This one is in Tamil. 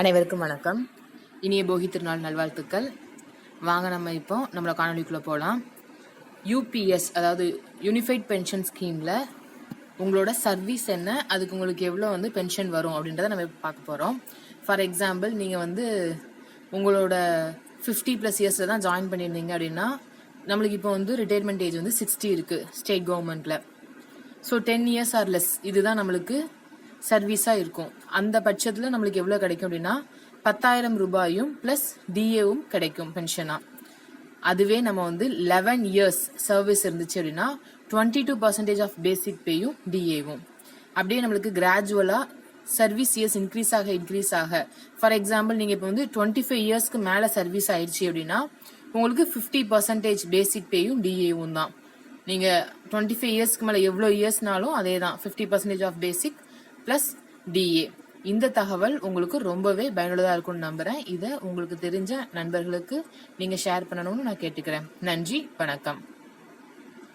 அனைவருக்கும் வணக்கம். இனிய போகி திருநாள் நல்வாழ்த்துக்கள். வாங்க நம்ம இப்போ நம்மளோட காணொலிக்குள்ளே போகலாம். யூபிஎஸ் அதாவது யூனிஃபைட் பென்ஷன் ஸ்கீமில் உங்களோட சர்வீஸ் என்ன, அதுக்கு உங்களுக்கு எவ்வளோ பென்ஷன் வரும் அப்படின்றத நம்ம பார்க்க போகிறோம். ஃபார் எக்ஸாம்பிள் நீங்கள் உங்களோட 50+ இயர்ஸில் தான் ஜாயின் பண்ணியிருந்தீங்க அப்படின்னா நம்மளுக்கு இப்போ ரிட்டையர்மெண்ட் ஏஜ் 60 இருக்குது ஸ்டேட் கவர்மெண்ட்டில். ஸோ 10 இயர்ஸ் ஆர் லெஸ் இதுதான் நம்மளுக்கு சர்வீஸாக இருக்கும். அந்த பட்சத்தில் நம்மளுக்கு எவ்வளோ கிடைக்கும் அப்படின்னா 10,000 ரூபாயும் ப்ளஸ் டிஏவும் கிடைக்கும் பென்ஷனாக. அதுவே நம்ம 11 இயர்ஸ் சர்வீஸ் இருந்துச்சு அப்படின்னா 22% ஆஃப் பேசிக் பேயும் டிஏவும். அப்படியே நம்மளுக்கு கிராஜுவலாக சர்வீஸ் இயர்ஸ் இன்க்ரீஸ் ஆக ஃபார் எக்ஸாம்பிள் நீங்கள் இப்போ 25 இயர்ஸ்க்கு மேலே சர்வீஸ் ஆயிடுச்சு அப்படின்னா உங்களுக்கு 50% பேசிக் பேயும் டிஏவும் தான். நீங்கள் 25 இயர்ஸ்க்கு மேலே எவ்வளோ இயர்ஸ்னாலும் அதே தான் 50% ஆஃப் பேசிக் ப்ளஸ் டிஏ. இந்த தகவல் உங்களுக்கு ரொம்பவே பயனுள்ளதாக இருக்கும்னு நம்புகிறேன். இதை உங்களுக்கு தெரிஞ்ச நண்பர்களுக்கு நீங்கள் ஷேர் பண்ணணும்னு நான் கேட்டுக்கிறேன். நன்றி, வணக்கம்.